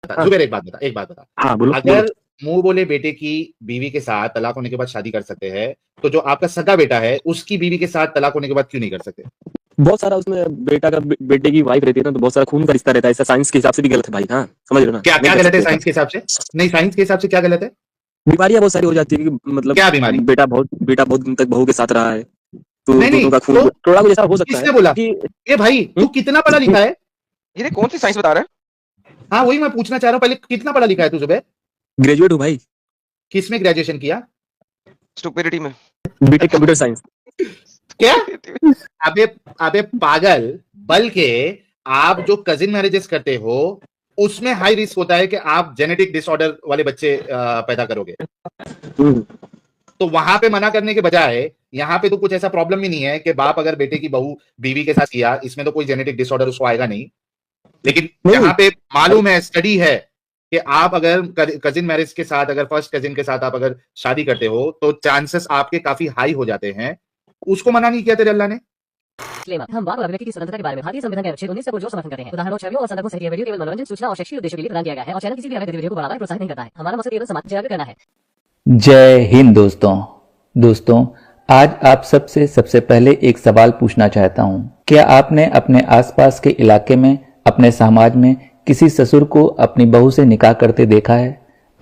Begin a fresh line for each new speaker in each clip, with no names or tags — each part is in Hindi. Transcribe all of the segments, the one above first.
हाँ
जुबेर, एक बात बता।
हाँ, बोलो बोलो।
अगर मुंह बोले बेटे की बीवी के साथ तलाक होने के बाद शादी कर सकते हैं, तो जो आपका सगा बेटा है उसकी बीवी के साथ तलाक होने के बाद क्यों नहीं कर सकते?
बहुत सारा उसमें बेटे की वाइफ रहती है ना, तो बहुत सारा खून का रिश्ता रहता है, ऐसा साइंस के हिसाब से भी गलत है भाई। हाँ, समझ रहे हो ना,
क्या
नहीं
क्या
कर
गलत है
सकते ऐसा।
साइंस के हिसाब से? नहीं, साइंस के हिसाब से क्या गलत है?
बीमारियां बहुत सारी हो जाती है कि मतलब
क्या बीमारी?
बेटा बहुत दिन तक बहू के साथ रहा है, तो
नहीं नहीं,
दोनों का खून
तो
थोड़ा बहुत ऐसा हो सकता है
किसने बोला?
कि
ए भाई, तू कितना पढ़ा लिखा है?
ये कौन सी साइंस बता रहा है?
हाँ, वही मैं पूछना चाह रहा हूँ, पहले कितना पढ़ा लिखा है तू जुबेर?
ग्रेजुएट हूँ भाई,
किसमें ग्रेजुएशन किया?
स्टुपिडिटी में।
BTech computer science.
क्या? अबे अबे पागल, बल्कि आप जो कजिन मैरिजेस करते हो उसमें हाई रिस्क होता है कि आप जेनेटिक डिसऑर्डर वाले बच्चे पैदा करोगे। तो वहां पे मना करने के बजाय यहाँ पे तो कुछ ऐसा प्रॉब्लम ही नहीं है कि बाप अगर बेटे की बहू बीवी के साथ किया, इसमें तो कोई जेनेटिक डिसऑर्डर उसको आएगा नहीं। लेकिन जहां पे मालूम है, स्टडी है कि आप अगर कजिन मैरिज के साथ, अगर फर्स्ट कजिन के साथ आप अगर शादी करते हो तो चांसेस आपके काफी हाई हो जाते हैं। उसको मना नहीं किया तेरे अल्लाह ने।
हम वाक और अभिव्यक्ति की स्वतंत्रता के बारे में भारतीय संविधान के अनुच्छेद 19 से पुरजोर समर्थन करते हैं। उदाहरणों, छवियों और संदर्भों सहित यह वीडियो केवल मनोरंजन, सूचना और शैक्षिक उद्देश्य के लिए प्रदान किया गया है और चैनल किसी भी अवैध गतिविधियों को बढ़ावा या प्रोत्साहित नहीं करता है। हमारा मकसद केवल समाज जागरूक करना है।
जय हिंद दोस्तों, आज आप सबसे पहले एक सवाल पूछना चाहता हूं। क्या आपने अपने आसपास के इलाके में, अपने समाज में किसी ससुर को अपनी बहू से निकाह करते देखा है?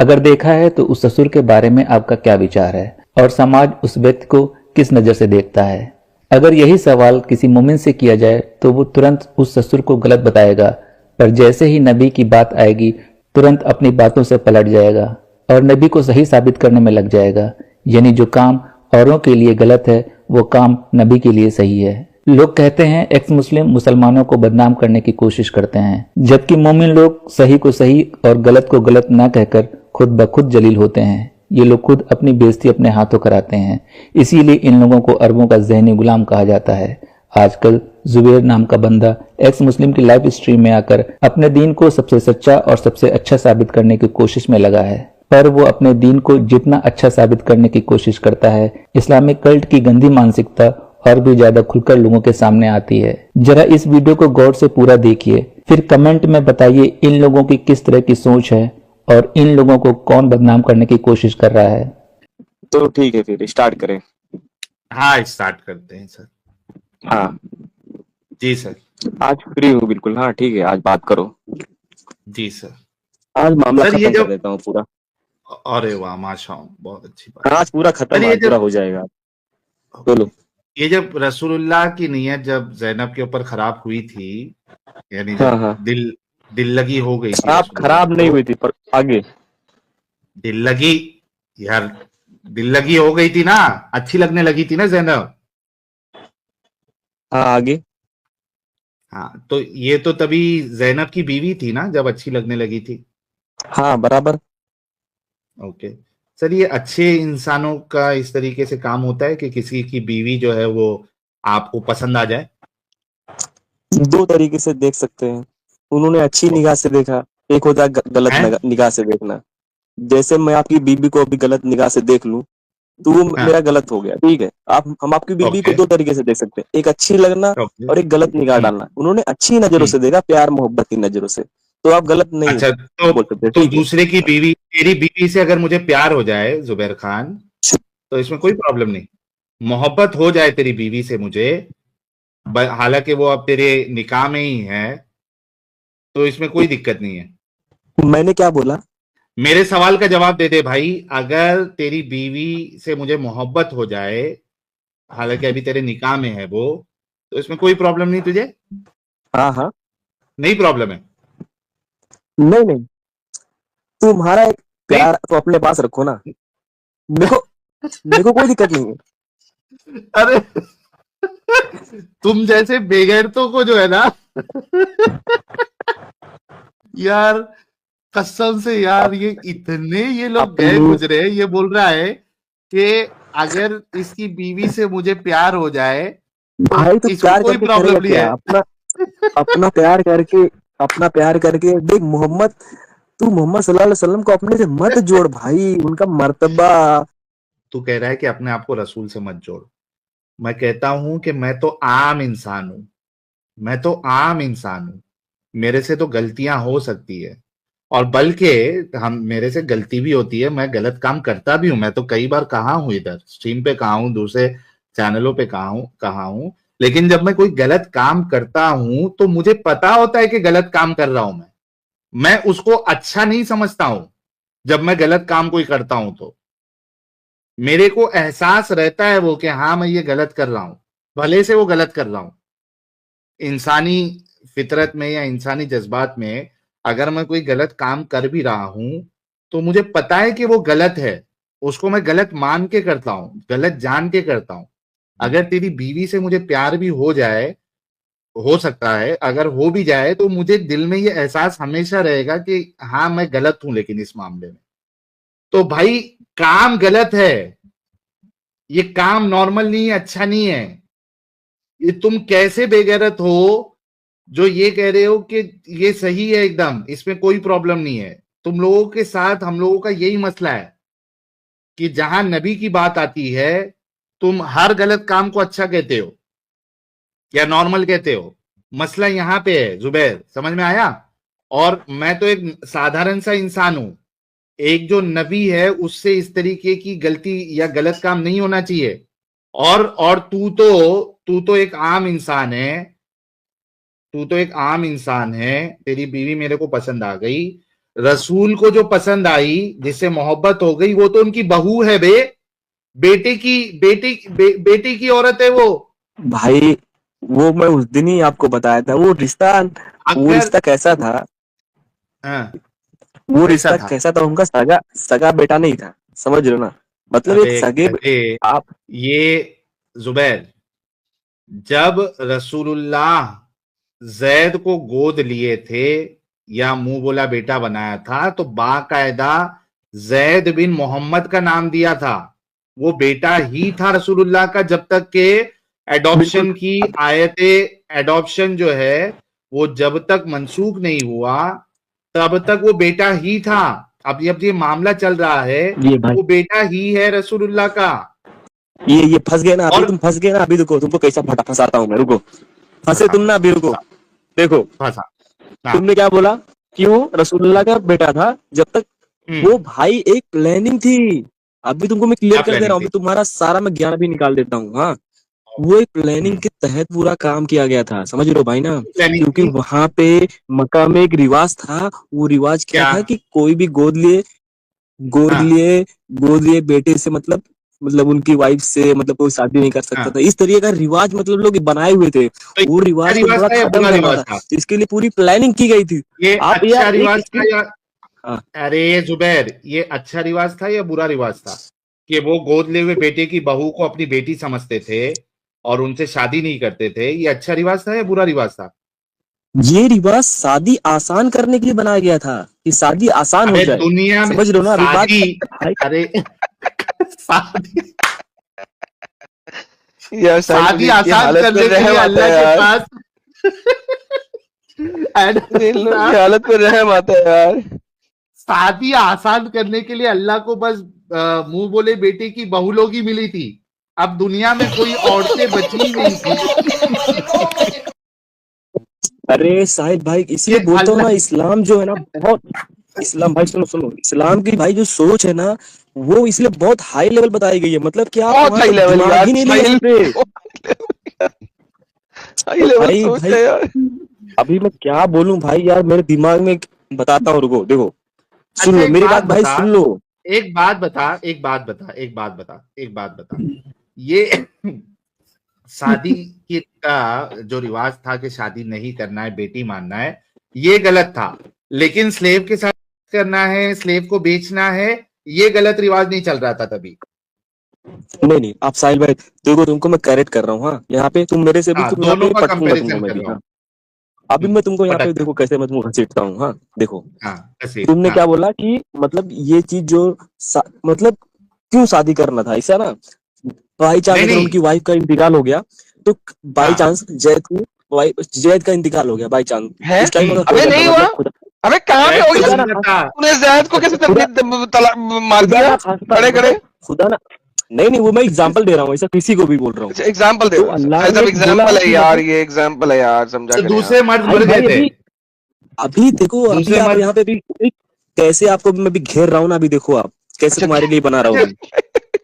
अगर देखा है तो उस ससुर के बारे में आपका क्या विचार है और समाज उस व्यक्ति को किस नजर से देखता है? अगर यही सवाल किसी मोमिन से किया जाए तो वो तुरंत उस ससुर को गलत बताएगा, पर जैसे ही नबी की बात आएगी तुरंत अपनी बातों से पलट जाएगा और नबी को सही साबित करने में लग जाएगा। यानी जो काम औरों के लिए गलत है वो काम नबी के लिए सही है। लोग कहते हैं एक्स मुस्लिम मुसलमानों को बदनाम करने की कोशिश करते हैं, जबकि मोमिन लोग सही को सही और गलत को गलत ना कहकर खुद ब खुद जलील होते हैं। ये लोग खुद अपनी बेइज्जती अपने हाथों कराते हैं, इसीलिए इन लोगों को अरबों का ज़हनी गुलाम कहा जाता है। आजकल जुबेर नाम का बंदा एक्स मुस्लिम की लाइव स्ट्रीम में आकर अपने दीन को सबसे सच्चा और सबसे अच्छा साबित करने की कोशिश में लगा है, पर वो अपने दीन को जितना अच्छा साबित करने की कोशिश करता है, इस्लामिक कल्ट की गंदी मानसिकता और भी ज्यादा खुलकर लोगों के सामने आती है। जरा इस वीडियो को गौर से पूरा देखिए, फिर कमेंट में बताइए इन लोगों की किस तरह की सोच है और इन लोगों को कौन बदनाम करने की कोशिश कर रहा है।
तो ठीक है, फिर स्टार्ट करें।
हाँ, स्टार्ट करते हैं सर।
हाँ
जी सर।
आज फ्री हूँ बिल्कुल। हाँ ठीक है, आज बात करो।
जी सर।
आज मामला
सर ये
खत्म कर
जब,
देता हूँ पूरा।
अरे वाह, माशाअल्लाह, बहुत अच्छी बात।
आज पूरा खत्म,
सर ये
आज पूरा
जब,
हो जाएगा। बोलो।
ये जब रसूलुल्लाह की नीयत जब जैनब के ऊपर खराब हुई थी, यानी
हाँ
जब
हाँ,
दिल लगी हो गई थी
आप
रसूलुल्लाह
खराब नहीं
को,
हुई थी, पर आगे
दिल लगी, यार दिल लगी हो गई थी ना, अच्छी लगने लगी थी ना जैनब।
हाँ आगे।
हाँ, तो ये तो तभी जैनब की बीवी थी ना जब अच्छी लगने लगी थी।
हाँ बराबर।
ओके। सर ये अच्छे इंसानों का इस तरीके से काम होता है कि किसी की बीवी जो है वो आपको पसंद आ जाए?
दो तरीके से देख सकते हैं। उन्होंने अच्छी निगाह से देखा, एक होता है गलत
हैं?
निगाह से देखना। जैसे मैं आपकी बीबी को अभी गलत निगाह से देख लूं तो वो
हाँ,
मेरा गलत हो गया, ठीक है। हम आपकी बीबी को
ओके
दो तरीके से देख सकते हैं, एक अच्छी लगना
ओके।
और एक गलत निगाह डालना। उन्होंने अच्छी नजरों से देखा, प्यार मोहब्बत की नजरों से, तो आप गलत नहीं
अच्छा,
बोल सकते,
तो
ठीक है।
दूसरे की बीवी, तेरी बीवी से अगर मुझे प्यार हो जाए जुबैर खान, तो इसमें कोई प्रॉब्लम नहीं। मोहब्बत हो जाए तेरी बीवी से मुझे, हालांकि वो अब तेरे निकाह में ही है, तो इसमें कोई दिक्कत नहीं है।
मैंने क्या बोला?
मेरे सवाल का जवाब दे दे भाई। अगर तेरी बीवी से मुझे मोहब्बत हो जाए, हालांकि अभी तेरे निकाह में है वो, तो इसमें कोई प्रॉब्लम नहीं तुझे?
हाँ हाँ,
नहीं प्रॉब्लम है?
नहीं नहीं, तुम्हारा एक
नहीं।
प्यार तो अपने पास रखो ना। मेरे को कोई दिक्कत नहीं है।
अरे तुम जैसे बेगैरतों को जो है ना यार, कसम से यार, ये इतने ये लोग गए गुजरे, ये बोल रहा है कि अगर इसकी बीवी से मुझे प्यार हो जाए तो
भाई तो
इसमें
प्यार
कोई
करके
प्रॉब्लम
करेगा
नहीं
क्या?
है।
अपना प्यार करके देख। तू मोहम्मद सल्लल्लाहु अलैहि वसल्लम को अपने से मत जोड़ भाई, उनका मर्तबा।
तू कह रहा है कि अपने आप को रसूल से मत जोड़। मैं कहता हूं कि मैं तो आम इंसान हूं, मैं तो आम इंसान हूं, मेरे से तो गलतियां हो सकती है। और बल्कि हम मेरे से गलती भी होती है, मैं गलत काम करता भी हूं, मैं तो कई बार कहा हूं, इधर स्ट्रीम पे कहा हूं, दूसरे चैनलों पे कहा हूं, लेकिन जब मैं कोई गलत काम करता हूं तो मुझे पता होता है कि गलत काम कर रहा हूं मैं उसको अच्छा नहीं समझता हूं। जब मैं गलत काम कोई करता हूं तो मेरे को एहसास रहता है वो कि हाँ मैं ये गलत कर रहा हूं, भले से वो गलत कर रहा हूं। इंसानी फितरत में या इंसानी जज्बात में अगर मैं कोई गलत काम कर भी रहा हूं तो मुझे पता है कि वो गलत है, उसको मैं गलत मान के करता हूं, गलत जान के करता हूं। अगर तेरी बीवी से मुझे प्यार भी हो जाए, हो सकता है, अगर हो भी जाए तो मुझे दिल में ये एहसास हमेशा रहेगा कि हाँ मैं गलत हूं, लेकिन इस मामले में तो भाई काम गलत है, ये काम नॉर्मल नहीं है, अच्छा नहीं है। ये तुम कैसे बेगैरत हो जो ये कह रहे हो कि ये सही है, एकदम इसमें कोई प्रॉब्लम नहीं है। तुम लोगों के साथ हम लोगों का यही मसला है कि जहां नबी की बात आती है तुम हर गलत काम को अच्छा कहते हो या नॉर्मल कहते हो। मसला यहां पे है जुबैर, समझ में आया? और मैं तो एक साधारण सा इंसान हूं, एक जो नबी है उससे इस तरीके की गलती या गलत काम नहीं होना चाहिए। और तू तो एक आम इंसान है, तू तो एक आम इंसान है, तेरी बीवी मेरे को पसंद आ गई, रसूल को जो पसंद आई, जिससे मोहब्बत हो गई, वो तो उनकी बहू है बे, बेटी की औरत है वो।
भाई वो मैं उस दिन ही आपको बताया था, वो
अगर
रिश्ता कैसा था,
हाँ,
वो
कैसा
रिश्ता
था?
कैसा था, उनका सगा बेटा नहीं था, समझ रहे हो ना, मतलब एक
अबे
सगे
गधे,
आप।
ये जुबैर, जब रसूलुल्लाह जैद को गोद लिए थे या मुंह बोला बेटा बनाया था तो बाकायदा जैद बिन मोहम्मद का नाम दिया था। वो बेटा ही था रसूलुल्लाह का, जब तक के एडॉप्शन
बिल्कुल
की आयते, एडॉप्शन जो है वो जब तक मंसूख नहीं हुआ तब तक वो बेटा ही था। अब ये मामला चल रहा है,
ये भाई,
वो बेटा ही है रसूलुल्लाह का।
ये फंस गए ना, अभी
और
तुम फंस गए ना, अभी देखो तुमको कैसा फंसाता हूँ मैं, रुको। फंसे तुम ना, अभी रुको। देखो
फंसा। हाँ।
तुमने क्या बोला कि वो रसूलुल्लाह का बेटा था, जब तक वो भाई एक प्लानिंग थी। अभी तुमको मैं क्लियर
क्या
कर दे रहा
प्लानिंग
हूँ,
थी?
अभी तुम्हारा सारा मैं ज्ञान भी निकाल देता हूँ। हाँ, वो एक प्लानिंग के तहत पूरा काम किया गया था, समझ रहे हो भाई ना?
प्लानिंग
क्योंकि
थी
वहां पे मक्का में एक रिवाज था, वो रिवाज क्या
क्या?
था कि कोई भी गोद
हाँ
लिए गोद लिए बेटे से, मतलब उनकी वाइफ से मतलब कोई शादी नहीं कर सकता
हाँ।
था, इस तरीके का रिवाज मतलब लोग बनाए हुए थे।
तो ये
वो
अच्छा
रिवाज को
रिवाज
थोड़ा
था या
खत्म
बुरा
करना
रिवाज
था,
था?
इसके लिए पूरी प्लानिंग की गई थी।
ये
आप
अच्छा
यार
रिवाज था या
हाँ,
अरे जुबैर, ये अच्छा रिवाज था या बुरा रिवाज था कि वो गोद लिए हुए बेटे की बहू को अपनी बेटी समझते थे और उनसे शादी नहीं करते थे? ये अच्छा रिवाज था या बुरा रिवाज था?
ये रिवाज शादी आसान करने के लिए बनाया गया था, कि शादी आसान हो
अबे
जाए,
दुनिया में
समझ रहे हो ना अभी बात?
शादी,
भाई
अरे शादी
यार साहिल,
शादी
मुझे इनकी
आसान
हालत
करने
पर
के लिए
रहम आता
अल्लाह
है
के
यार।
पास
इन लोगों की
एडम,
हालत पर रहम आता है यार।
शादी आसान करने के लिए अल्लाह को बस मुंह बोले बेटे की बहू लोग ही मिली थी। अब दुनिया में कोई औरतें बची ही नहीं थी
अरे साहिब भाई,
कि
इसलिए बोलता हूँ ना,
अल्लाह।
इस्लाम जो है ना बहुत, इस्लाम भाई सुनो सुनो, इस्लाम की भाई जो सोच है ना, वो इसलिए बहुत हाई लेवल बताई गई है, मतलब कि आप
बहुत
वहां
हाई
तक
लेवल
दिमाग
यार,
ही नहीं ले
साहिल।
सकते।
हाई लेवल
भाई
सोच
भाई
है यार।
अभी मैं क्या बोलूं भाई, यार मेरे दिमाग में बताता हूँ, रुको देखो, सुन
अच्छा
लो
एक
मेरी
बात
बात भाई,
बता,
सुन लो।
एक बात बता, एक बात बता, एक बात बता, एक बात बता, ये शादी की का जो रिवाज था कि शादी नहीं करना है, बेटी मानना है, ये गलत था। लेकिन स्लेव के साथ करना है, स्लेव को बेचना है, ये गलत रिवाज नहीं चल रहा था तभी।
नहीं नहीं, आप साहिल भाई देखो, तुमको मैं करेक्ट कर रहा हूँ। हाँ, यहाँ पे तुम मेरे से भी,
हाँ,
तुम यहाँ
दोनों
पे
का
पटकूंगा तुमको
कंपैरिजन
मैं
कर
भी।
रहा
हाँ,
हूँ।
अभी मैं तुमको यहाँ पे
पटक।
देखो कैसे मैं तुमको घसीटता हूँ। हाँ देखो,
हाँ ऐसे।
तुमने
हाँ
क्या बोला कि मतलब ये चीज जो मतलब क्यों शादी करना था, ऐसा ना? बाई चांस
नहीं
अगर
नहीं।
उनकी वाइफ का इंतकाल हो गया तो, बाई
हाँ।
चांस जैद का इंतकाल हो गया बाई चांस,
है?
उस टाइम अगर हो
अबे
जाता,
नहीं हुआ।
मतलब खुदा
अबे कहाँ पे
जैद
हो
तो
गया?
खुदा ना
जिंदा था।
तूने जैद को कैसे
खुदा
मार
खुदा
दिया
ना खास्ता,
खड़े खड़े?
मतलब खुदा ना, नहीं नहीं, वो मैं एग्जांपल दे रहा हूँ, ऐसा किसी को भी बोल रहा हूँ।
अच्छा एग्जाम्पल दे
तो
रहा है
अल्लाह
साहिल
ने
साहब,
बोला
एग्जाम्पल है
कि
यार,
मतलब
ये एग्जाम्पल है यार, समझा
तो
करें
दूसरे
आप।
मर्द
भाई
मर गए
भाई
थे।
अभी अभी देखो, अभी
दूसरे
आप
मर्द
यहाँ पे भी कैसे आपको मैं भी घेर रहा हूँ ना, अभी देखो आप कैसे
अच्छा,
तुम्हारे लिए बना रहा हूँ।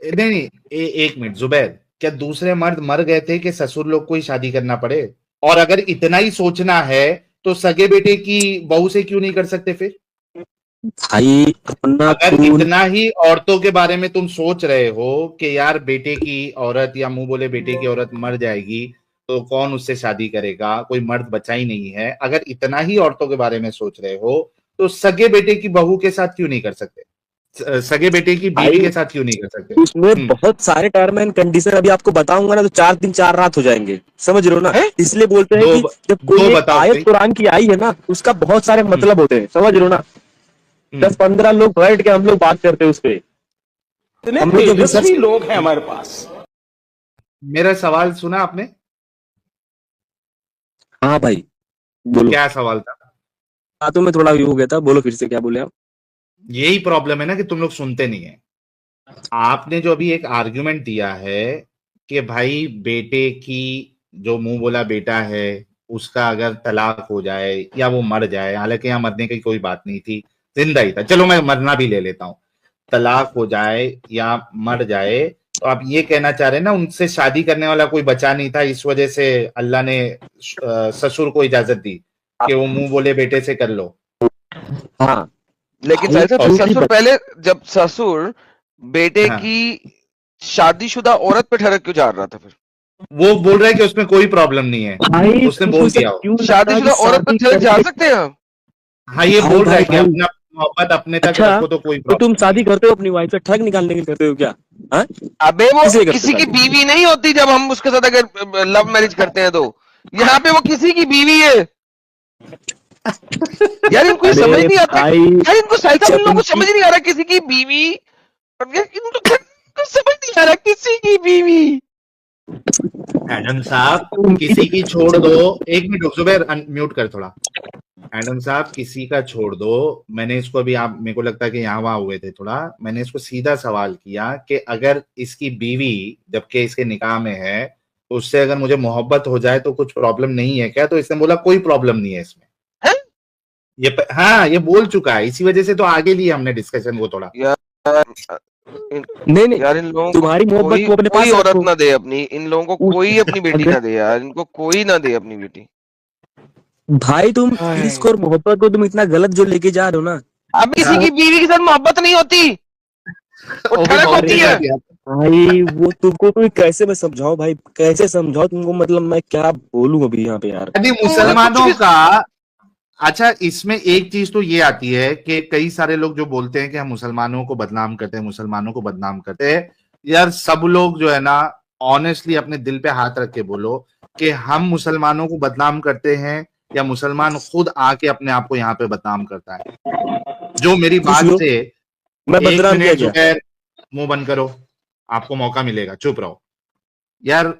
नहीं नहीं, एक मिनट जुबैर, क्या दूसरे मर्द मर गए थे कि ससुर लोग को ही शादी करना पड़े? और अगर इतना ही सोचना है तो सगे बेटे की बहू से क्यों नहीं कर सकते फिर?
भाई अपना
अगर
खून,
इतना ही औरतों के बारे में तुम सोच रहे हो कि यार बेटे की औरत या मुंह बोले बेटे की औरत मर जाएगी तो कौन उससे शादी करेगा, कोई मर्द बचा ही नहीं है, अगर इतना ही औरतों के बारे में सोच रहे हो तो सगे बेटे की बहू के साथ क्यों नहीं कर सकते? सगे बेटे की बीवी
भाई
के साथ क्यों नहीं कर सकते?
उसमें बहुत सारे टर्म एंड कंडीशन अभी आपको बताऊंगा ना तो 4 दिन 4 रात हो जाएंगे, समझ रहे हो ना।
हैं?
इसलिए बोलते हैं
दो
कि जब कोई
दो
एक
बताओ
आयत
सही।
कुरान की आई है ना, उसका बहुत सारे मतलब होते हैं, समझ रहे हो ना। 10-15 लोग बैठ के हम लोग बात करते हैं उस पे,
इतने
हम लोग जब
तेजस्वी
रिसर्च।
लोग हैं हमारे पास।
मेरा सवाल सुना आपने?
हाँ भाई बोलो।
क्या सवाल था?
बातों में थोड़ा ये हो गया था, बोलो फिर से क्या बोले आप।
यही प्रॉब्लम है ना कि तुम लोग सुनते नहीं है। आपने जो अभी एक आर्ग्यूमेंट दिया है कि भाई बेटे की जो मुंह बोला बेटा है उसका अगर तलाक हो जाए या वो मर जाए, हालांकि यहाँ मरने की कोई बात नहीं थी, जिंदा ही था, चलो मैं मरना भी ले लेता हूं, तलाक हो जाए या मर जाए तो आप ये कहना चाह रहे हैं ना उनसे शादी करने वाला कोई बचा नहीं था, इस वजह से अल्लाह ने ससुर को इजाजत दी कि वो मुंह बोले बेटे से कर लो।
हाँ
लेकिन
भाई,
साहिल साहब,
क्योंकि
ससुर पहले, जब ससुर बेटे
हाँ।
की शादीशुदा औरत पे ठहर क्यों जा रहा था फिर?
वो बोल रहा है कि उसमें कोई प्रॉब्लम नहीं है,
भाई
उसने
तुमको
बोल
ऐसा
दिया हो।
क्यों लगता है
शादीशुदा
कि
औरत पे
शादी
ठहर जा
करके-
सकते हैं हम?
हाँ, ये
भाई
बोल रहा है कि
भाई
अपना मोहब्बत अपने तक
अच्छा,
रखो तो कोई
तो तुम
प्रॉब्लम
शादी
नहीं है।
करते हो अपनी वाइफ से ठग निकालने के लिए करते हो क्या? हाँ,
अबे वो
किसे करते
किसी की
शादी?
बीवी नहीं होती जब हम उसके साथ अगर लव मैरिज करते हैं तो। यहाँ पे वो किसी की बीवी है। यार इनको ये समझ
अरे
नहीं आता
भाई,
यार, इनको साहिल साहब, इन
जब
लोगों को
उनकी
समझ नहीं आ रहा किसी की बीवी। और यार इनको समझ नहीं आ रहा किसी की बीवी।
एडम साहब
उनकी
किसी की छोड़
जब
दो, एक मिनट रुक, जुबैर म्यूट कर थोड़ा। एडम साहब किसी का छोड़ दो, मैंने इसको अभी, आप मेरे को लगता है कि यहाँ वहां हुए थे थोड़ा, मैंने इसको सीधा सवाल किया कि अगर इसकी बीवी जबकि इसके निकाह में है तो उससे अगर मुझे मोहब्बत हो जाए तो कुछ प्रॉब्लम नहीं है क्या? तो इसने बोला कोई प्रॉब्लम नहीं है इसमें।
हैं?
हाँ, ये बोल चुका है, इसी वजह से तो आगे लिए हमने डिस्कशन को थोड़ा।
नहीं नहीं,
यार इन लोगों
तुम्हारी
को
मोहब्बत
कोई
को अपने
कोई
पास
औरत
रखो।
ना दे अपनी, इन लोगों को
उस-
कोई अपनी बेटी
अगर
ना दे यार, इनको कोई ना दे अपनी बेटी।
भाई तुम इश्क और मोहब्बत को तुम इतना गलत जो लेके जा रहे हो ना।
अब किसी की बीवी के साथ मोहब्बत नहीं होती, वो
वो भी
ठड़क
बहुत
होती
देर
है।
लग गया।
भाई वो तुमको कोई कैसे मैं समझाऊं भाई, कैसे समझाऊं तुमको, मतलब मैं क्या बोलूं अभी यहाँ पे यार।
यदि
कुछ
मुसलमानों
भी
का, अच्छा इसमें एक चीज तो ये आती है कि कई सारे लोग जो बोलते हैं कि हम मुसलमानों को बदनाम करते हैं, मुसलमानों को बदनाम करते हैं, यार सब लोग जो है ना ऑनेस्टली अपने दिल पे हाथ रख के बोलो कि हम मुसलमानों को बदनाम करते हैं या मुसलमान खुद आके अपने आप को यहाँ पे बदनाम करता है? जो मेरी
खुश
बात
हो,
से
मैं
एक
बदनाम किया
मिनट
गया?
जुबैर मुंह बंद करो, आपको मौका मिलेगा, चुप रहो यार।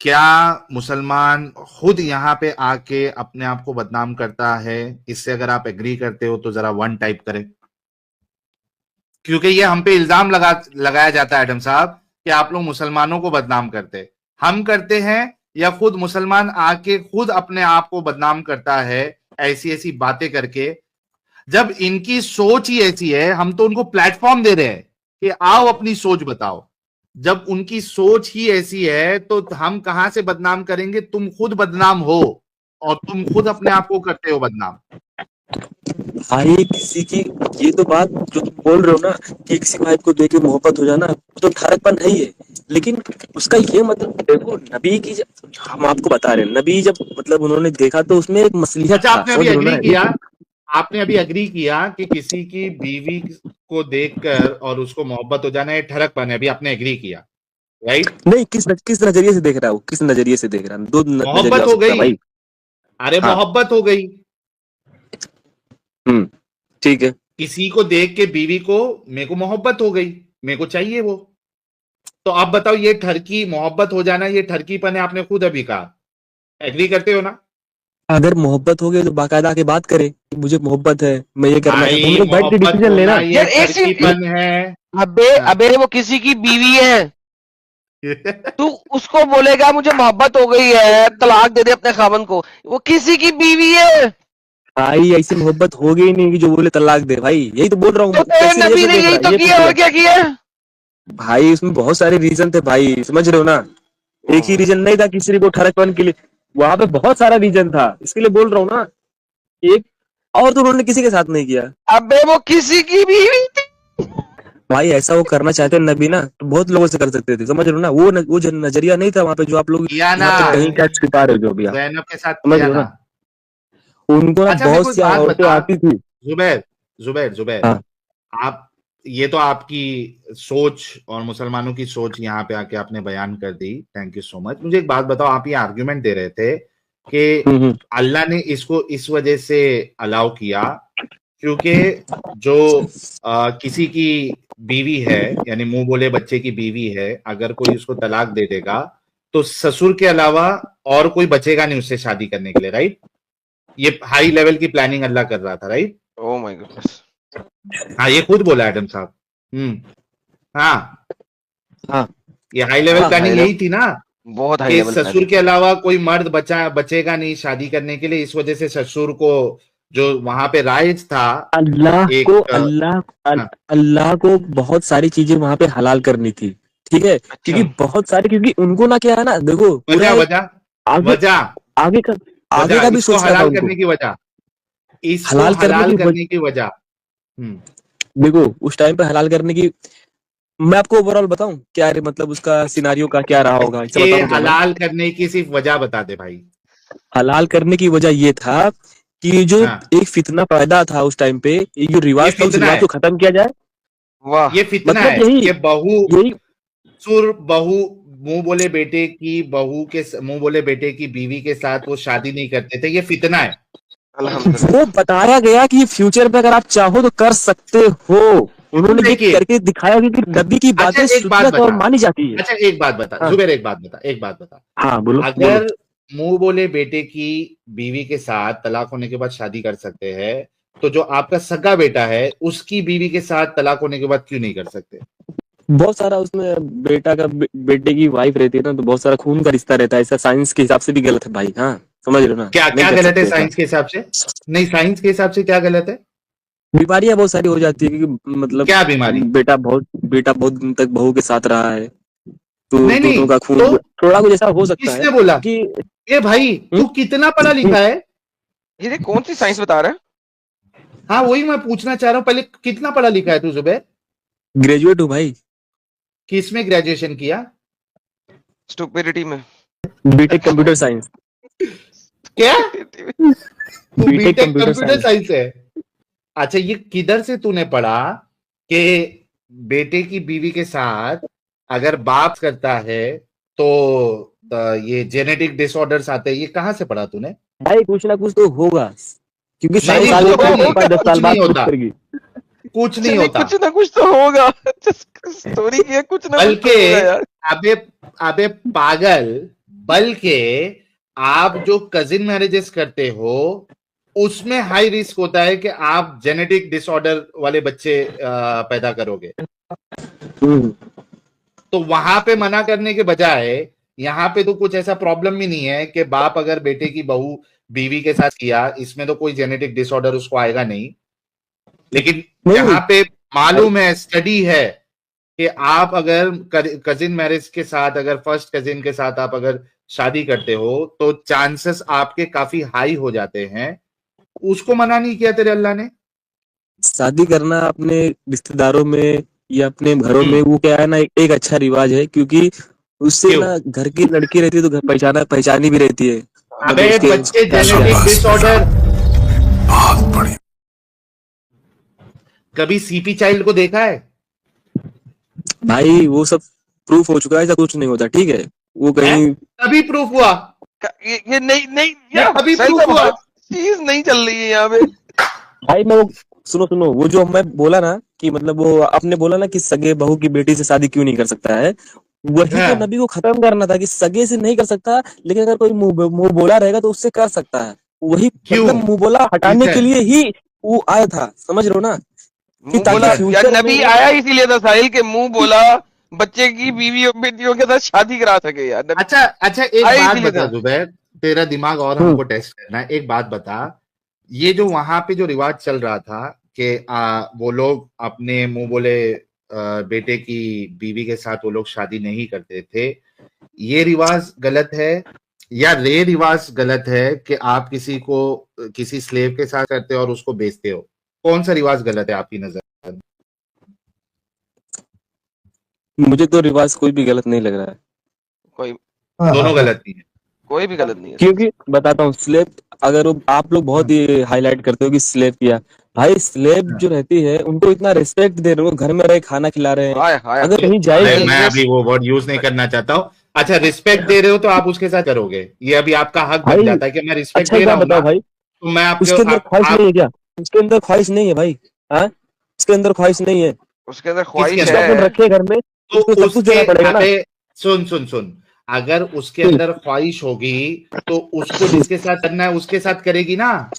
क्या मुसलमान खुद यहाँ पे आके अपने आप को बदनाम करता है? इससे अगर आप एग्री करते हो तो जरा 1 टाइप करें, क्योंकि ये हम पे इल्जाम लगाया जाता है एडम साहब कि आप लोग मुसलमानों को बदनाम करते। हम करते हैं या खुद मुसलमान आके खुद अपने आप को बदनाम करता है ऐसी ऐसी बातें करके? जब इनकी सोच ही ऐसी है, हम तो उनको प्लेटफॉर्म दे रहे हैं कि आओ अपनी सोच बताओ। जब उनकी सोच ही ऐसी है तो हम कहां से बदनाम करेंगे? तुम खुद बदनाम हो और तुम खुद अपने आप को करते हो बदनाम।
भाई किसी की, ये तो बात जो तुम बोल रहे हो ना कि किसी वाइफ को देख के मोहब्बत हो जाना, तो ठरकपन है ही है, लेकिन उसका ये मतलब देखो नबी की हम आपको बता रहे हैं, नबी जब मतलब उन्होंने देखा तो उसमें एक मसलिहत
अच्छा,
था,
आपने
समझ
अभी
रहे हो
एग्री
ना।
किया, आपने अभी एग्री किया कि किसी की बीवी को देखकर और उसको मोहब्बत हो जाना ये ठरकपन है, अभी आपने एग्री किया, राइट?
नहीं, किस नजरिए से देख रहा है वो, किस नजरिए से देख रहा है, दो नजरिया
मोहब्बत
हो
हो
सकता है
गई,
भाई।
अरे
हाँ,
मोहब्बत हो गई,
ठीक है।
किसी को देख के बीवी को, मेरे को मोहब्बत हो गई, मेरे को चाहिए वो, तो आप बताओ ये ठरकी मोहब्बत हो जाना, ये ठरकीपन है, आपने खुद अभी कहा, एग्री करते हो ना?
अगर मोहब्बत हो गई तो बाकायदा आके बात करे कि मुझे मोहब्बत है, मैं ये करना है, हम
भाई
लोग बैठ के
मोहब्बत
डिसीजन लेना।
होना ये
यार एक सेकंड,
ठरकीपन है।
अबे अबे वो किसी की बीवी है, तू उसको बोलेगा मुझे मोहब्बत हो गई है, तलाक दे दे अपने खामन को, वो किसी की बीवी है।
भाई ऐसी मोहब्बत हो गई नहीं कि जो बोले तलाक दे, भाई यही तो बोल रहा हूँ।
तो तेरे नबी ने यही तो किया, और क्या किया?
भाई उसमें बहुत सारे रीजन थे भाई, समझ रहे हो ना। एक ही रीजन नहीं था किसी को ठरकपन के लिए, वहां पे बहुत सारा रीजन था, इसके लिए बोल रहा हूँ ना। एक और तो उन्होंने किसी के साथ नहीं किया।
अबे वो किसी की बीवी थी।
भाई ऐसा वो करना चाहते नबी ना तो बहुत लोगों से कर सकते थे, समझ रहे हो ना। वो जो नजरिया नहीं था वहां पे, जो आप लोग
किया ना,
यहाँ पे कहीं क्या छिपा रहे हो जो भी आप,
जैनब के साथ
समझ
किया
रहे हो
ना।
ना। उनको ना
अच्छा मेरे को
बहुत
एक
सी
बात
औरतें
बता,
आती थी।
जुबैर जुबैर जुबैर,
हाँ।
आप, ये तो आपकी सोच और मुसलमानों की सोच यहाँ पे आके आपने बयान कर दी, थैंक यू सो मच। मुझे एक बात बताओ, आप ये आर्ग्यूमेंट दे रहे थे कि अल्लाह ने इसको इस वजह से अलाउ किया क्योंकि जो किसी की बीवी है, यानी मुंह बोले बच्चे की बीवी है, अगर कोई उसको तलाक दे देगा तो ससुर के अलावा और कोई बचेगा नहीं उससे शादी करने के लिए, राइट? ये हाई लेवल की प्लानिंग अल्लाह कर रहा था, राइट?
Oh my goodness.
हाँ, ये खुद बोला एडम साहब। हाँ,
हाँ
ये हाई लेवल
हाँ,
प्लानिंग
हाई
यही थी ना
बहुत हाई
कि
लेवल
ससुर के अलावा कोई मर्द बचेगा नहीं शादी करने के लिए, इस वजह से ससुर को जो वहां पे राइज था
अल्लाह
एक
को अल्लाह को बहुत सारी चीजें वहां पे हलाल करनी थी, ठीक है। क्योंकि बहुत सारे, क्योंकि उनको ना क्या है ना, देखो पूरा
वजह
आगे
वजह
आगे का आगे
वजह
का भी
इसको
सोचना था
हलाल
उनको।
करने की वजह, इसको
हलाल
हलाल करने की वजह।
देखो उस टाइम पे हलाल करने की, मैं आपको ओवरऑल बताऊं क्या है, मतलब उसका सिनारियो का क्या रहा होगा, इसे
ये
बताऊं क्या मैं।
हलाल करने की सिर्फ वजह बता दे भाई।
हलाल करने की वजह ये था कि जो
हाँ,
एक फितना पैदा था उस टाइम पे, ये जो
ये
रिवाज था उस
फितना
रिवाज
है,
को खत्म किया जाए।
वाह।
ये फितना
मतलब
है
यही
कि
यही
बहू मुंह बोले बेटे की बहू के मुंह बोले बेटे की बीवी के साथ वो शादी नहीं करते थे, ये फितना है।
अल्हम्दुलिल्लाह।
वो बताया गया कि फ्यूचर में अगर आप चाहो तो कर सकते हो। उन्होंने ये
देखिए,
करके दिखाया कि नबी की
अच्छा
बातें
एक बात
सुन्नत और
बता,
मानी जाती है।
अच्छा एक बात बता
हाँ
जुबैर, एक बात बता,
हाँ, बोलो बोलो।
अगर मुंह बोले बेटे की बीवी के साथ तलाक होने के बाद शादी कर सकते हैं, तो जो आपका सगा बेटा है उसकी बीवी के साथ तलाक होने के बाद क्यों नहीं कर सकते?
बहुत सारा उसमें बेटा का बेटे की वाइफ रहती है ना, तो बहुत सारा खून का रिश्ता रहता है, ऐसा साइंस के हिसाब से भी गलत है भाई। हाँ समझ रहे हो ना,
क्या
नहीं
क्या
कर
गलत है
सकते ऐसा।
साइंस के हिसाब से? नहीं, साइंस के हिसाब से क्या गलत है?
बीमारियां बहुत सारी हो जाती है, क्योंकि मतलब
क्या बीमारी?
बेटा बहुत दिन तक बहू के साथ रहा है, तो
नहीं
दोनों
नहीं,
का खून
तो
थोड़ा कुछ ऐसा हो सकता है
किसने बोला?
कि
ये भाई तू कितना पढ़ा लिखा है?
ये कौन सी साइंस बता रहा है?
हाँ वही मैं पूछना चाह रहा हूँ, पहले कितना पढ़ा लिखा है तू जुबैर?
ग्रेजुएट हूँ भाई,
किसमें ग्रेजुएशन किया?
स्टुपिडिटी में।
BTech computer science.
क्या? तू
BTech
BTech
computer
computer
science.
Science है? अच्छा, ये किधर से तूने पढ़ा कि बेटे की बीवी के साथ अगर बाप करता है तो ये जेनेटिक डिसऑर्डर्स आते हैं, ये कहाँ से पढ़ा तूने?
भाई कुछ ना कुछ तो होगा, क्योंकि
नहीं
साइंस
नहीं,
आगे
कुछ नहीं,
5-10 साल
कुछ
बाद
नहीं
प्रूफ
होता,
करेगी।
कुछ नहीं
चलिए,
होता।
कुछ ना कुछ तो होगा। स्टोरी की है, कुछ ना कुछ
बल्कि
तो होगा यार।
अबे अबे पागल, बल्कि आप जो कजिन मैरिजेस करते हो उसमें हाई रिस्क होता है कि आप जेनेटिक डिसऑर्डर वाले बच्चे पैदा करोगे। तो वहां पे मना करने के बजाय यहाँ पे तो कुछ ऐसा प्रॉब्लम भी नहीं है कि बाप अगर बेटे की बहू बीवी के साथ किया, इसमें तो कोई जेनेटिक डिसऑर्डर उसको आएगा नहीं। लेकिन यहाँ पे मालूम है, स्टडी है कि आप अगर कजिन मैरिज के साथ, अगर फर्स्ट कजिन के साथ आप अगर शादी करते हो तो चांसेस आपके काफी हाई हो जाते हैं। उसको मना नहीं किया तेरे अल्लाह ने?
शादी करना अपने रिश्तेदारों में या अपने घरों में, वो क्या है ना, एक अच्छा रिवाज है, क्योंकि उससे
क्यों?
ना घर की लड़की रहती है तो घर पहचानी भी रहती है।
अबे
मतलब उसके
बच्चे जेनेटिक डिसऑर्डर, कभी सीपी चाइल्ड को देखा है?
भाई वो सब प्रूफ हो चुका है, ऐसा कुछ नहीं होता, ठीक है। वो कहीं
तभी प्रूफ हुआ,
ये नहीं नहीं
ये अभी
सही
proof हुआ।
चीज नहीं चल रही है यहाँ पे।
भाई मैं वो सुनो, वो जो मैं बोला ना कि मतलब वो आपने बोला ना कि सगे बहू की बेटी से शादी क्यों नहीं कर सकता है, वही
हाँ।
तो नबी को खत्म करना था कि सगे से नहीं कर सकता, लेकिन अगर कोई मुंह बोला रहेगा तो उससे कर सकता है। वही
क्यों?
मतलब मुंह बोला हटाने के लिए ही वो आया था, समझ रहे हो ना।
मुंह
ताकि
बोला यार,
फ्यूचर
नबी
में
आया इसीलिए था साहिल के मुंह बोला बच्चे की बीवी और बेटियों के साथ शादी करा सके यार नबी।
अच्छा अच्छा, एक
आई
बात
भी
बता
था।
जुबैर, तेरा दिमाग और हमको टेस्ट करना है। एक बात बता, ये जो वहां पे जो रिवाज चल रहा था कि वो लोग अपने मुंह बोले बेटे की बीवी के साथ वो लोग शादी नहीं करते थे, ये रिवाज गलत है या रे रिवाज गलत है कि आप किसी को किसी स्लेव के साथ करते हो और उसको बेचते हो? कौन सा रिवाज गलत है आपकी नजर में?
मुझे तो रिवाज कोई भी गलत नहीं लग रहा है,
कोई
दोनों गलत नहीं है।
कोई भी गलत नहीं है।
क्योंकि बताता हूँ स्लेव, अगर आप लोग बहुत ही हाईलाइट करते हो कि स्लेव किया, भाई स्लेव जो रहती है उनको इतना रिस्पेक्ट दे रहे हो, घर में रहे खाना खिला रहे हैं,
हाय हाय
अगर कहीं
अरे
जाएगी
मैं अभी वो वर्ड यूज नहीं करना चाहता हूँ। अच्छा, रिस्पेक्ट दे रहे हो तो आप उसके साथ करोगे, ये अभी आपका हक बन
भाई।
जाता है कि मैं रिस्पेक्ट
अच्छा
दे
एक
रहा
बात
हूँ ना,
बताओ भाई,
तो मैं आपके
उसके अंदर ख्वाहिश
आप
नहीं है क्या? उसके अंदर ख्वाहिश नहीं है भाई? हाँ, उसके अंदर ख्वाहिश नहीं है?
उसके अंदर
किसके
ख्वाहिश
उसको
अंदर?
अपन
है।
रखे घर में,
तो
उसको सब कुछ
उसके
देना पड़ेगा ना।
अबे सुन सुन सुन, अगर उसके अंदर ख्वाहिश होगी तो उसको जिसके साथ करना है उसके साथ करेगी ना।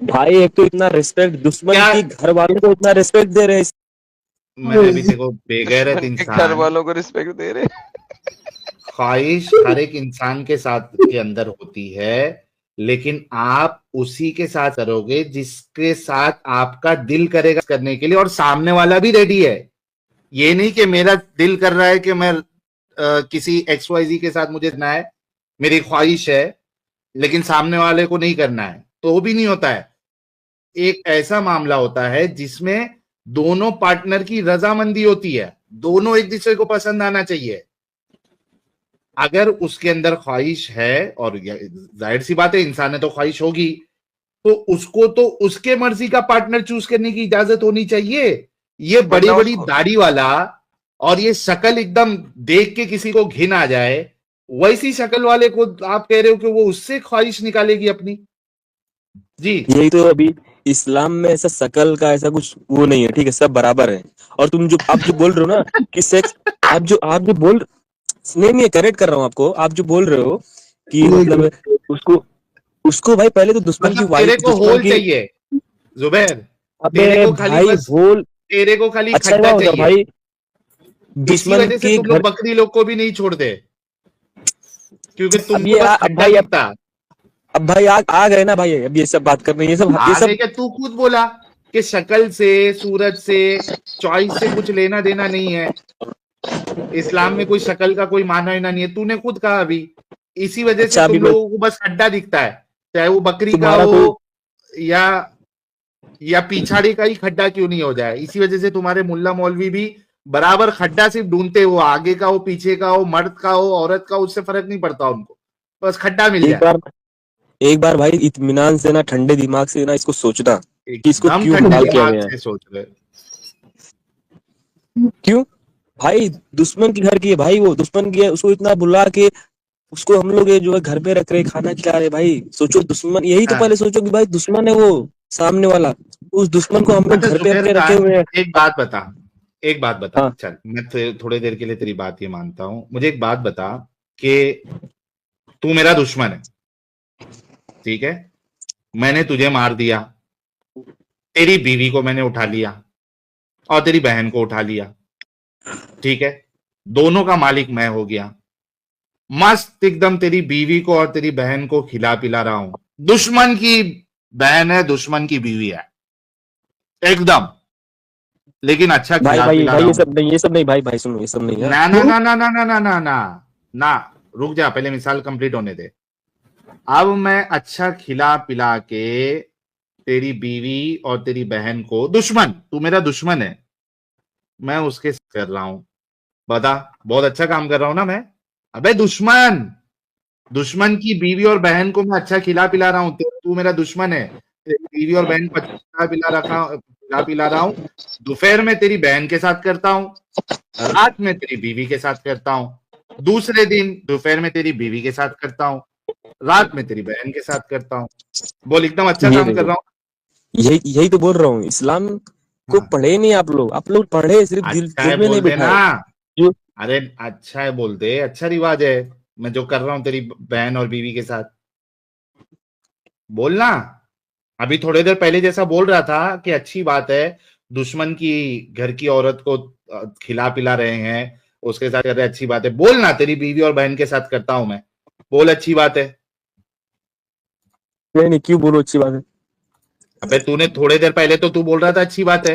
भाई एक तो इतना रिस्पेक्ट, दुश्मन
क्या
की घर वालों को इतना रिस्पेक्ट दे रहे हैं।
मैंने अभी देखो, बेगैरत
दुश्मन के घर
इंसान,
वालों को रिस्पेक्ट दे रहे।
ख्वाहिश हर एक इंसान के साथ के अंदर होती है, लेकिन आप उसी के साथ करोगे जिसके साथ आपका दिल करेगा करने के लिए और सामने वाला भी रेडी है। ये नहीं कि मेरा दिल कर रहा है कि मैं किसी XYZ के साथ मुझे करना है, मेरी ख्वाहिश है, लेकिन सामने वाले को नहीं करना है, तो वो भी नहीं होता है। एक ऐसा मामला होता है जिसमें दोनों पार्टनर की रजामंदी होती है, दोनों एक दूसरे को पसंद आना चाहिए। अगर उसके अंदर ख्वाहिश है, और जाहिर सी बात है इंसान है तो ख्वाहिश होगी, तो उसको तो उसके मर्जी का पार्टनर चूज करने की इजाजत होनी चाहिए। ये बड़ी
वरना
बड़ी
उसको
दाढ़ी वाला और ये शक्ल एकदम देख के किसी को घिन आ जाए, वैसी शक्ल वाले को आप कह रहे हो कि वो उससे ख्वाहिश निकालेगी अपनी? जी
यही तो अभी इस्लाम में ऐसा शकल का ऐसा कुछ वो नहीं है, ठीक है, सब बराबर है। और तुम जो आप जो बोल रहे हो ना कि सेक्स, आप जो बोल, नहीं नहीं करेक्ट कर रहा हूँ आपको, आप जो बोल रहे हो कि मतलब उसको उसको भाई पहले तो दुश्मन की
मतलब
वाइफ,
तेरे को
दुश्मन
होल
की,
चाहिए जुबैर, तेरे
अबे
को खाली
भाई
बस,
बोल।
तेरे को खाली
अच्छा
खड्डा
क्या होगा
चाहिए।
भाई,
इसी
दुश्मन
वजह से
की
तुम लोग
घर,
बकरी लोग को भी नहीं छोड़ते, क्योंकि
अब
तुमको
ये
बस
अब
खड्डा
भाई
दिखता।
अब भाई आ गए ना भाई, अब ये सब बात करने, ये
आ गए
सब
क्या? तू खुद बोला कि शक्ल से, सूरत से, चॉइस से कुछ लेना देना नहीं है। इस्लाम में कोई शक्ल का कोई माना ही नहीं है, तूने खुद कहा अभी। इसी वजह से
अच्छा अभी
तुम
मैं,
लोगों को बस खड्डा दिखता है, चाहे वो बकरी का
तुम्हारा कोई,
हो या पीछाड़ी का ही खड्डा क्यों नहीं हो जाए। इसी वजह से तुम्हारे मुल्ला मौलवी भी बराबर खड्डा सिर्फ ढूंढते हो, आगे का हो, पीछे का हो, मर्द का हो, औरत का, उससे फर्क नहीं पड़ता उनको, बस खड्डा मिल
एक
जाए।
बार एक बार भाई इत्मीनान से ना, ठंडे दिमाग से ना इसको सोचना कि इसको
एकदम
क्यों
ठंडे
हलाल किया
दिमाग
गया है।
से सोच रहे।
क्यों भाई? दुश्मन की घर की है भाई, वो दुश्मन की है, उसको इतना बुला के उसको हम लोग ये जो है घर पे रख रहे, खाना खिला रहे। भाई सोचो दुश्मन, यही तो
हाँ।
पहले सोचो कि भाई दुश्मन है वो सामने वाला, उस दुश्मन को हम लोग
अच्छा
घर पे
जुबैर
अपने रखे
खान,
हुए हैं।
एक बात बता, एक बात बता,
हाँ
चल मैं थोड़ी देर के लिए तेरी बात ये मानता हूं, मुझे एक बात बता कि तू मेरा दुश्मन है, ठीक है, मैंने तुझे मार दिया, तेरी बीवी को मैंने उठा लिया और तेरी बहन को उठा लिया, ठीक है, दोनों का मालिक मैं हो गया, मस्त एकदम तेरी बीवी को और तेरी बहन को खिला पिला रहा हूं, दुश्मन की बहन है, दुश्मन की बीवी है एकदम, लेकिन अच्छा
भाई
खिला
भाई
पिला
भाई
रहा
ये
हूं।
सब नहीं, ये सब नहीं भाई, भाई सुनो, ये सब नहीं है।
ना ना ना ना ना ना ना ना ना ना, रुक जा, पहले मिसाल कंप्लीट होने दे। अब मैं अच्छा खिला पिला के तेरी बीवी और तेरी बहन को, दुश्मन, तू मेरा दुश्मन है, मैं उसके साथ कर रहा हूं, बता बहुत अच्छा काम कर रहा हूं ना मैं? अबे दुश्मन, दुश्मन की बीवी और बहन को मैं अच्छा खिला पिला रहा हूं, तू मेरा दुश्मन है, तेरी बीवी और बहन को अच्छा खिला पिला रहा हूं, दोपहर में तेरी बहन के साथ करता हूं, रात में तेरी बीवी के साथ करता हूं, दूसरे दिन दोपहर में तेरी बीवी के साथ करता हूं, रात में तेरी बहन के साथ करता हूं। बोल एकदम अच्छा
ये
काम कर
देखो,
रहा हूं।
यही यही तो बोल रहा हूँ, इस्लाम को
हाँ,
पढ़े नहीं आप लोग पढ़े, सिर्फ दिल
अच्छा है
दिल में नहीं
बोल देना।
बिठाए। जो
अरे अच्छा है बोल दे, अच्छा रिवाज है, मैं जो कर रहा हूं तेरी बहन और बीवी के साथ, बोलना। अभी थोड़ी देर पहले जैसा बोल रहा था कि अच्छी बात है, दुश्मन की घर की औरत को खिला पिला रहे हैं, उसके साथ कर रहे अच्छी बात है, बोल ना तेरी बीवी और बहन के साथ करता हूं मैं, बोल अच्छी बात है।
नहीं क्यों बोलो अच्छी बात है?
अबे तूने थोड़ी देर पहले तो तू बोल रहा था अच्छी बात है।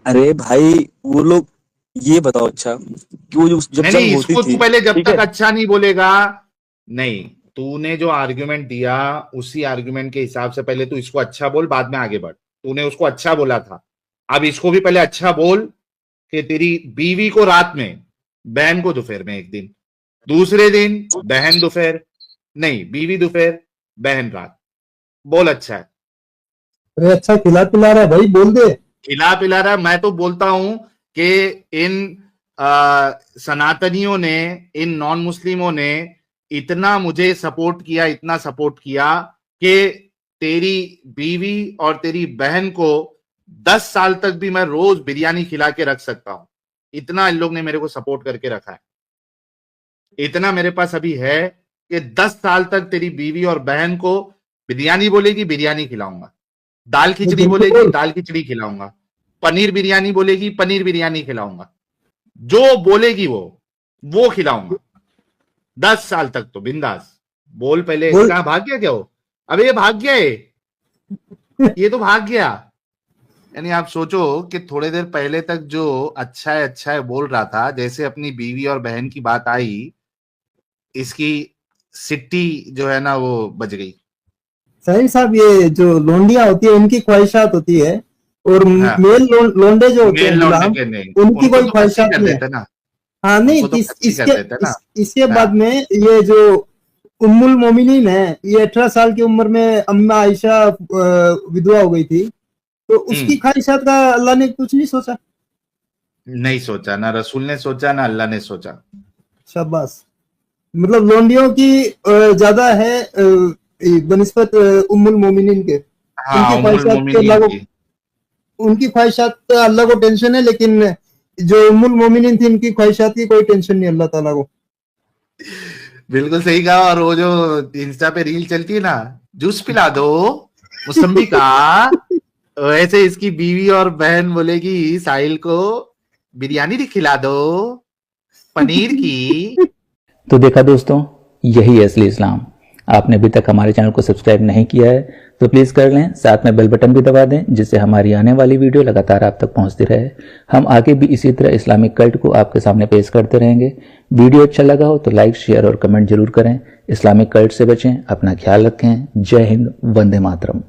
अरे भाई वो लोग, ये बताओ अच्छा कि वो जब
नहीं
जंग होती
इसको
थी,
तू पहले जब
ठीक
तक
है,
अच्छा नहीं बोलेगा, नहीं तूने जो आर्ग्यूमेंट दिया उसी आर्ग्यूमेंट के हिसाब से पहले तू इसको अच्छा बोल, बाद में आगे बढ़। तूने उसको अच्छा बोला था, अब इसको भी पहले अच्छा बोल कि तेरी बीवी को रात में, बहन को दोपहर में एक दिन, दूसरे दिन बहन दोपहर, नहीं बीवी दोपहर बहन रात, बोल अच्छा है।
अरे अच्छा खिला पिला रहा है भाई, बोल दे।
खिला पिला रहा, मैं तो बोलता हूं कि इन सनातनियों ने, इन नॉन मुस्लिमों ने इतना मुझे सपोर्ट किया, इतना सपोर्ट किया कि तेरी बीवी और तेरी बहन को 10 साल तक भी मैं रोज बिरयानी खिला के रख सकता हूं। इतना इन लोग ने मेरे को सपोर्ट करके रखा है, इतना मेरे पास अभी है कि 10 साल तक तेरी बीवी और बहन को बिरयानी बोलेगी बिरयानी खिलाऊंगा, दाल खिचड़ी बोलेगी दाल खिचड़ी खिलाऊंगा, पनीर बिरयानी बोलेगी पनीर बिरयानी खिलाऊंगा, जो बोलेगी वो खिलाऊंगा 10 साल तक तो बिंदास। बोल पहले, कहां भाग गया क्या वो? अबे ये भाग गया ये तो भाग गया। यानी आप सोचो कि थोड़ी देर पहले तक जो अच्छा है बोल रहा था, जैसे अपनी बीवी और बहन की बात आई, इसकी सिट्टी जो है ना वो बज गई।
सही साहब, ये जो लोंडियां होती है उनकी ख्वाहिशात होती है, और
हाँ।
मेल लोंडे जो होते हैं गुलाम,
उनकी
उनकी कोई
तो
ख्वाहिशात
कर
नहीं
देते
है।
ना,
हाँ नहीं,
उनको तो कच्ची कर देते ना।
इसके
हाँ।
बाद में ये जो उम्मुल मोमिनीन है, ये 18 साल की उम्र में अम्मा आयशा विधवा हो गई थी, तो उसकी ख्वाहिशात का अल्लाह ने कुछ नहीं सोचा।
नहीं सोचा, ना रसूल ने सोचा ना अल्लाह ने सोचा।
शाबाश। मतलब लोंडियों की ज्यादा है बनिस्बत उम्मुल मोमिनीन के।
हाँ,
उनकी ख्वाहिशात का अल्लाह को टेंशन है, लेकिन जो उम्मुल मोमिनीन थी उनकी ख्वाहिशात की कोई टेंशन नहीं अल्लाह ताला को।
बिल्कुल सही कहा। और वो जो इंस्टा पे रील चलती है ना, जूस पिला दो मौसम्बी का, वैसे इसकी बीवी और बहन बोलेगी साहिल को बिरयानी भी खिला दो पनीर की।
तो देखा दोस्तों, यही है असली इस्लाम। आपने अभी तक हमारे चैनल को सब्सक्राइब नहीं किया है तो प्लीज़ कर लें, साथ में बेल बटन भी दबा दें, जिससे हमारी आने वाली वीडियो लगातार आप तक पहुंचती रहे। हम आगे भी इसी तरह इस्लामिक कल्ट को आपके सामने पेश करते रहेंगे। वीडियो अच्छा लगा हो तो लाइक, शेयर और कमेंट जरूर करें। इस्लामिक कल्ट से बचें, अपना ख्याल रखें। जय हिंद, वंदे मातरम।